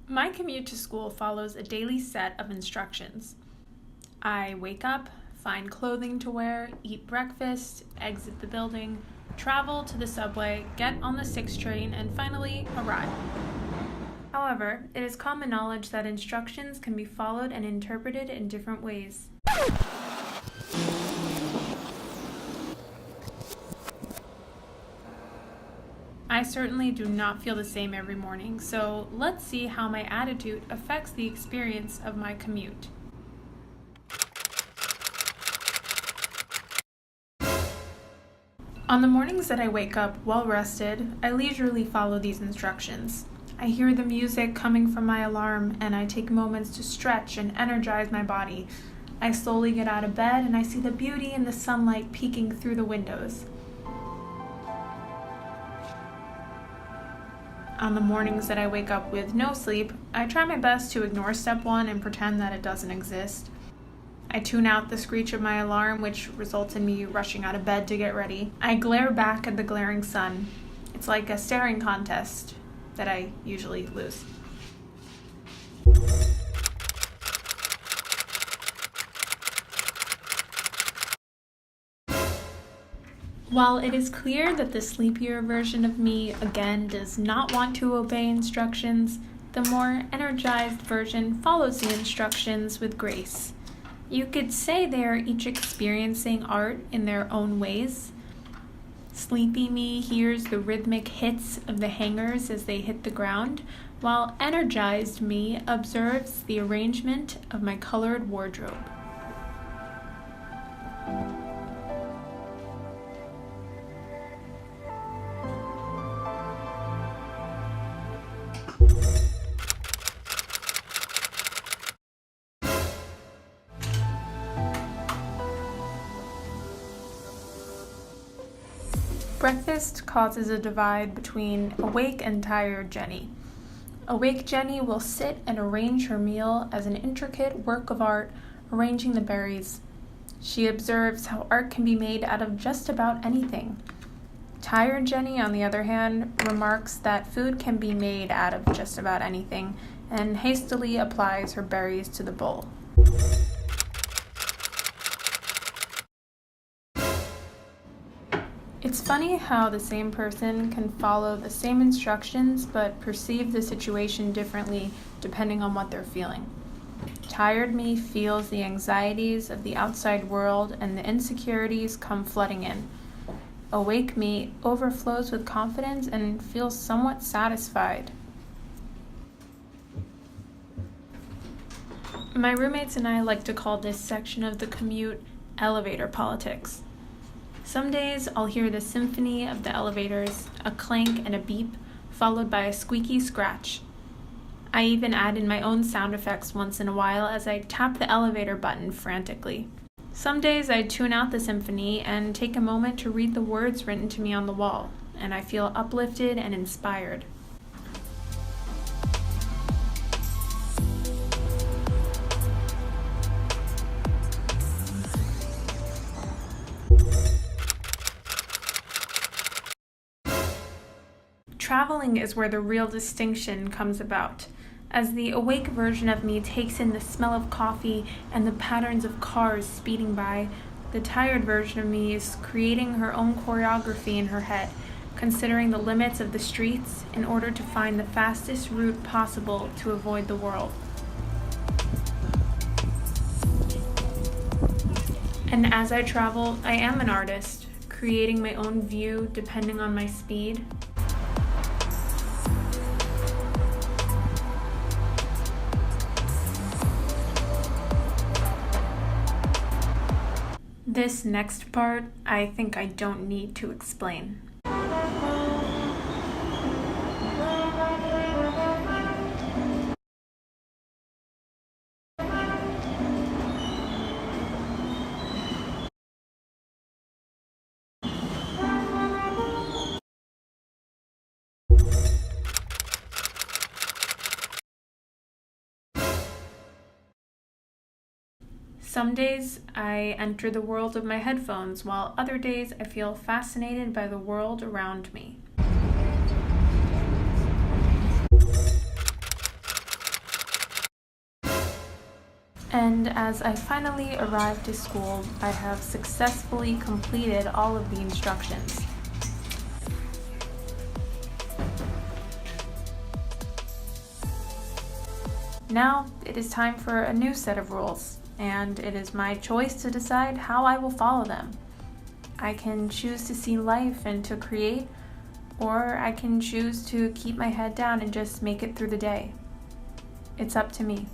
My commute to school follows a daily set of instructions. I wake up, find clothing to wear, eat breakfast, exit the building, travel to the subway, get on the 6 train, and finally arrive. However, it is common knowledge that instructions can be followed and interpreted in different ways. I certainly do not feel the same every morning, so let's see how my attitude affects the experience of my commute. On the mornings that I wake up well rested, I leisurely follow these instructions. I hear the music coming from my alarm and I take moments to stretch and energize my body. I slowly get out of bed and I see the beauty in the sunlight peeking through the windows. On the mornings that I wake up with no sleep, I try my best to ignore step 1 and pretend that it doesn't exist. I tune out the screech of my alarm, which results in me rushing out of bed to get ready. I glare back at the glaring sun. It's like a staring contest that I usually lose. While it is clear that the sleepier version of me, again, does not want to obey instructions, the more energized version follows the instructions with grace. You could say they are each experiencing art in their own ways. Sleepy me hears the rhythmic hits of the hangers as they hit the ground, while energized me observes the arrangement of my colored wardrobe. Breakfast causes a divide between awake and tired Jenny. Awake Jenny will sit and arrange her meal as an intricate work of art, arranging the berries. She observes how art can be made out of just about anything. Tired Jenny, on the other hand, remarks that food can be made out of just about anything and hastily applies her berries to the bowl. It's funny how the same person can follow the same instructions but perceive the situation differently depending on what they're feeling. Tired me feels the anxieties of the outside world and the insecurities come flooding in. Awake me overflows with confidence and feels somewhat satisfied. My roommates and I like to call this section of the commute elevator politics. Some days I'll hear the symphony of the elevators, a clank and a beep, followed by a squeaky scratch. I even add in my own sound effects once in a while as I tap the elevator button frantically. Some days I tune out the symphony and take a moment to read the words written to me on the wall, and I feel uplifted and inspired. Traveling is where the real distinction comes about, as the awake version of me takes in the smell of coffee and the patterns of cars speeding by. The tired version of me is creating her own choreography in her head, considering the limits of the streets in order to find the fastest route possible to avoid the whirl. And as I travel, I am an artist, creating my own view depending on my speed. This next part, I think I don't need to explain. Some days I enter the world of my headphones, while other days I feel fascinated by the world around me. And as I finally arrived to school, I have successfully completed all of the instructions. Now it is time for a new set of rules, and it is my choice to decide how I will follow them. I can choose to see life and to create, or I can choose to keep my head down and just make it through the day. It's up to me.